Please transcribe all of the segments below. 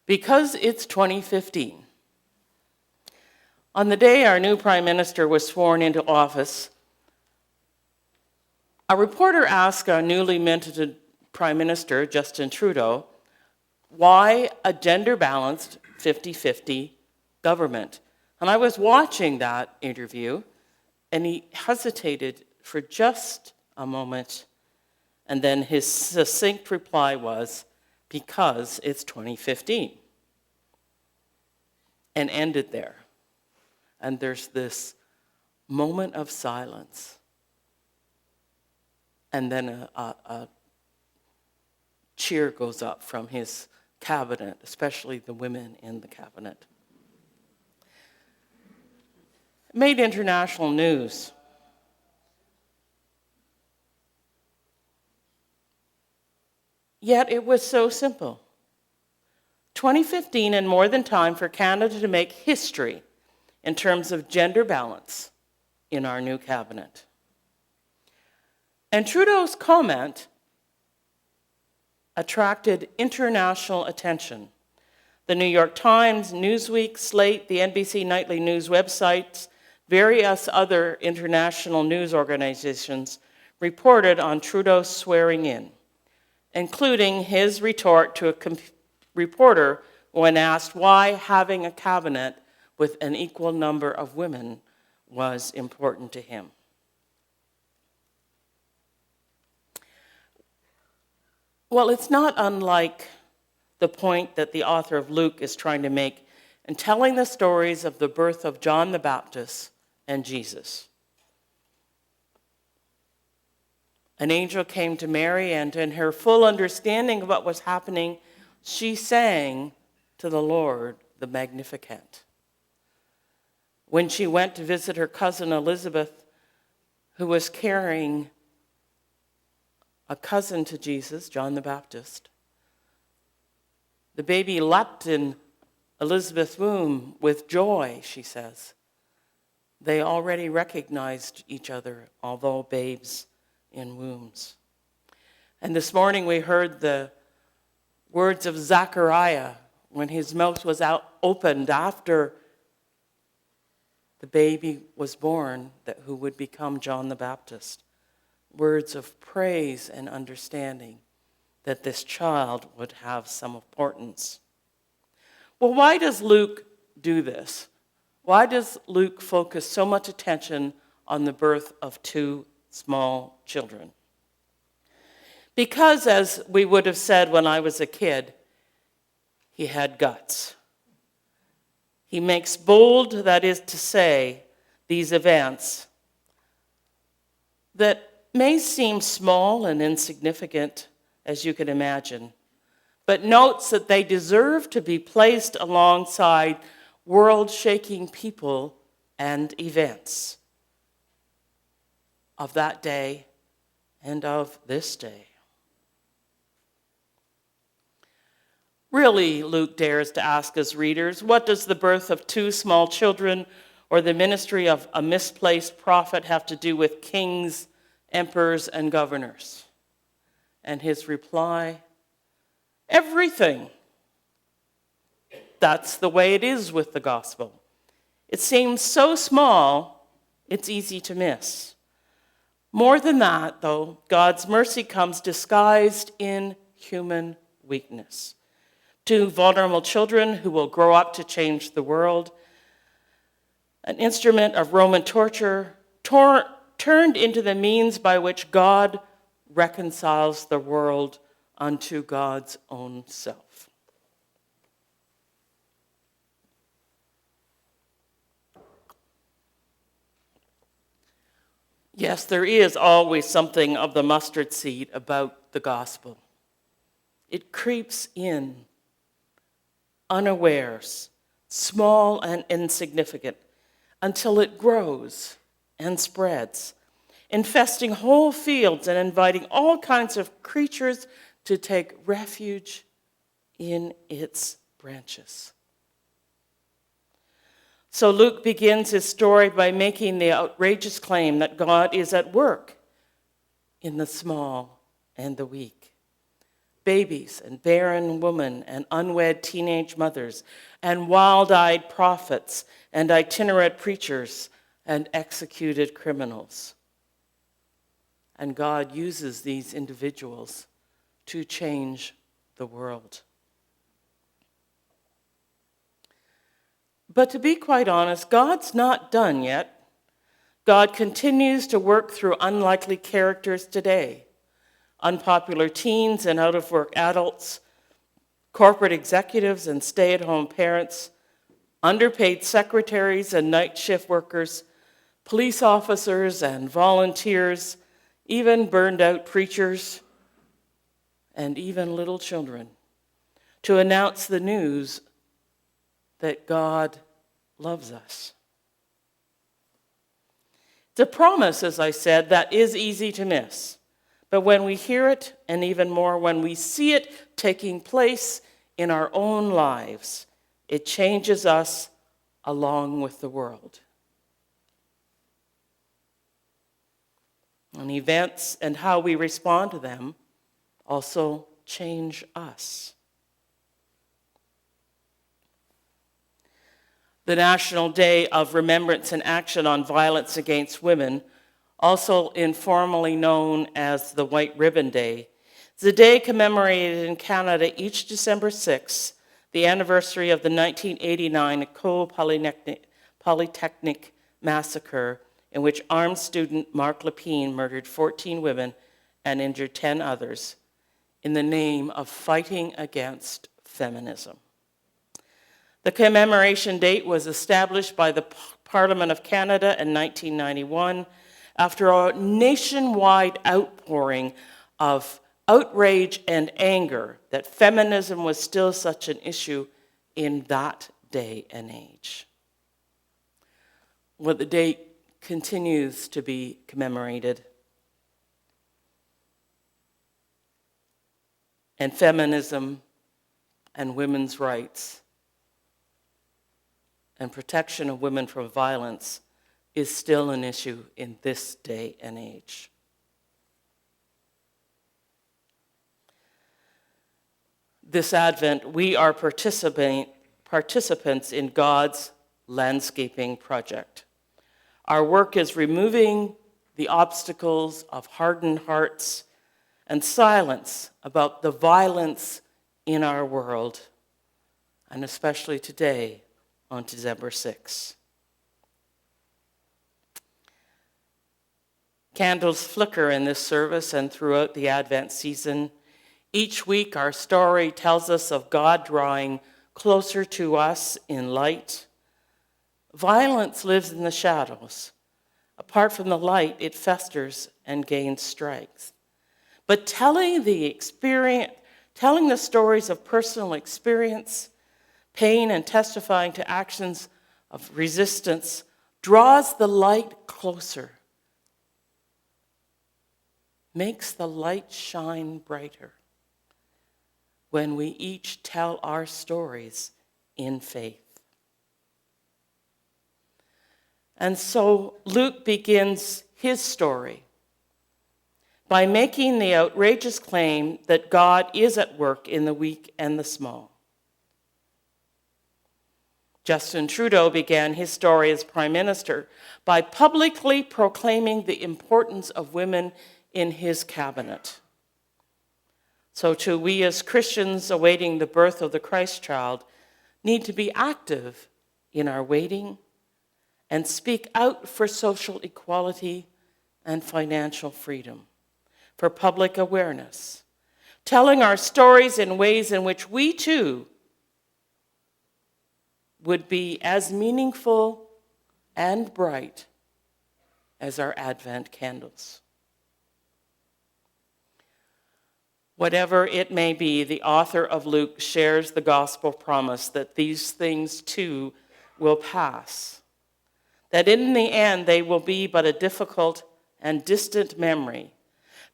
because it's 2015. On the day our new Prime Minister was sworn into office, a reporter asked our newly minted Prime Minister, Justin Trudeau, why a gender-balanced 50-50 government? And I was watching that interview, and he hesitated for just a moment, and then his succinct reply was, because it's 2015, and ended there. And there's this moment of silence, and then a cheer goes up from his cabinet, especially the women in the cabinet. It made international news. Yet it was so simple. 2015 and more than time for Canada to make history in terms of gender balance in our new cabinet. And Trudeau's comment attracted international attention. The New York Times, Newsweek, Slate, the NBC Nightly News websites, various other international news organizations reported on Trudeau's swearing in, including his retort to a reporter when asked why having a cabinet with an equal number of women was important to him. Well, it's not unlike the point that the author of Luke is trying to make in telling the stories of the birth of John the Baptist and Jesus. An angel came to Mary, and in her full understanding of what was happening, she sang to the Lord the Magnificat. When she went to visit her cousin Elizabeth, who was carrying a cousin to Jesus, John the Baptist, the baby leapt in Elizabeth's womb with joy, she says. They already recognized each other, although babes in wombs. And this morning we heard the words of Zechariah when his mouth was opened after the baby was born, who would become John the Baptist. Words of praise and understanding that this child would have some importance. Well, why does Luke do this? Why does Luke focus so much attention on the birth of two small children? Because, as we would have said when I was a kid, he had guts. He makes bold, that is to say, these events that may seem small and insignificant, as you can imagine, but notes that they deserve to be placed alongside world-shaking people and events of that day and of this day. Really, Luke dares to ask his readers, what does the birth of two small children or the ministry of a misplaced prophet have to do with kings, emperors, and governors? And his reply, everything. That's the way it is with the gospel. It seems so small, it's easy to miss. More than that, though, God's mercy comes disguised in human weakness. Two vulnerable children who will grow up to change the world, an instrument of Roman torture, turned into the means by which God reconciles the world unto God's own self. Yes, there is always something of the mustard seed about the gospel. It creeps in unawares, small and insignificant, until it grows and spreads, infesting whole fields and inviting all kinds of creatures to take refuge in its branches. So Luke begins his story by making the outrageous claim that God is at work in the small and the weak. babies and barren women and unwed teenage mothers and wild-eyed prophets and itinerant preachers and executed criminals. And God uses these individuals to change the world. But to be quite honest, God's not done yet. God continues to work through unlikely characters today. Unpopular teens and out-of-work adults, corporate executives and stay-at-home parents, underpaid secretaries and night shift workers, police officers and volunteers, even burned-out preachers, and even little children, to announce the news that God loves us. It's a promise, as I said, that is easy to miss. But when we hear it, and even more when we see it taking place in our own lives, it changes us along with the world. And events and how we respond to them also change us. The National Day of Remembrance and Action on Violence Against Women, also informally known as the White Ribbon Day, is a day commemorated in Canada each December 6th, the anniversary of the 1989 Ecole Polytechnique massacre, in which armed student Marc Lépine murdered 14 women and injured 10 others in the name of fighting against feminism. The commemoration date was established by the Parliament of Canada in 1991 after a nationwide outpouring of outrage and anger that feminism was still such an issue in that day and age. Well, the date continues to be commemorated. And feminism and women's rights and protection of women from violence is still an issue in this day and age. This Advent, we are participants in God's landscaping project. Our work is removing the obstacles of hardened hearts and silence about the violence in our world, and especially today on December 6th. Candles flicker in this service and throughout the Advent season. Each week, our story tells us of God drawing closer to us in light. Violence lives in the shadows. Apart from the light, it festers and gains strength. But telling the stories of personal experience, pain, and testifying to actions of resistance draws the light closer, makes the light shine brighter when we each tell our stories in faith. And so Luke begins his story by making the outrageous claim that God is at work in the weak and the small. Justin Trudeau began his story as Prime Minister by publicly proclaiming the importance of women in his cabinet. So too, we as Christians awaiting the birth of the Christ child need to be active in our waiting and speak out for social equality and financial freedom, for public awareness, telling our stories in ways in which we too would be as meaningful and bright as our Advent candles. Whatever it may be, the author of Luke shares the gospel promise that these things too will pass, that in the end they will be but a difficult and distant memory,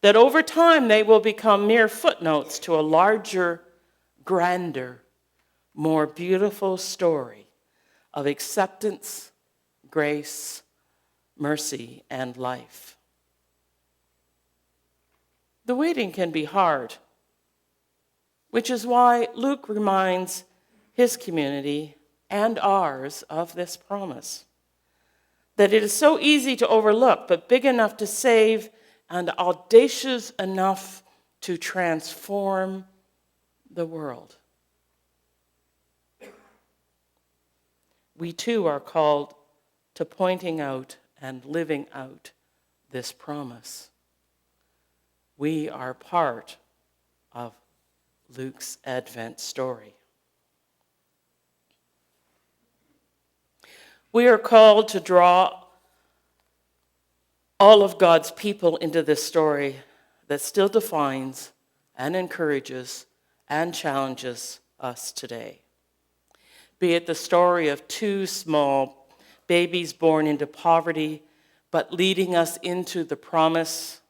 that over time they will become mere footnotes to a larger, grander, more beautiful story of acceptance, grace, mercy, and life. The waiting can be hard. which is why Luke reminds his community and ours of this promise, that it is so easy to overlook, but big enough to save and audacious enough to transform the world. We too are called to pointing out and living out this promise. We are part of Luke's Advent story. We are called to draw all of God's people into this story that still defines and encourages and challenges us today. Be it the story of 2 small babies born into poverty, but leading us into the promise,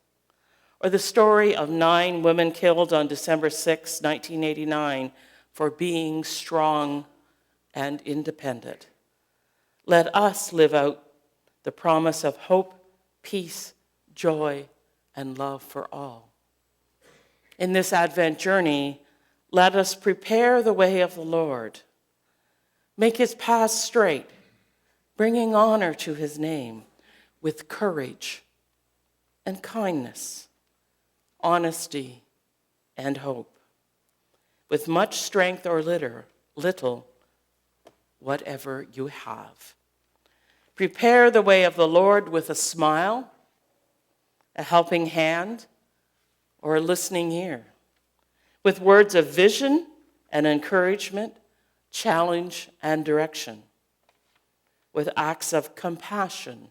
or the story of 9 women killed on December 6, 1989, for being strong and independent. Let us live out the promise of hope, peace, joy, and love for all. In this Advent journey, let us prepare the way of the Lord, make his path straight, bringing honor to his name with courage and kindness, honesty and hope, with much strength or little, whatever you have. Prepare the way of the Lord with a smile, a helping hand, or a listening ear, with words of vision and encouragement, challenge and direction, with acts of compassion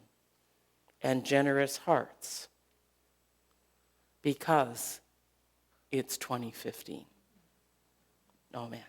and generous hearts, because it's 2015. Amen.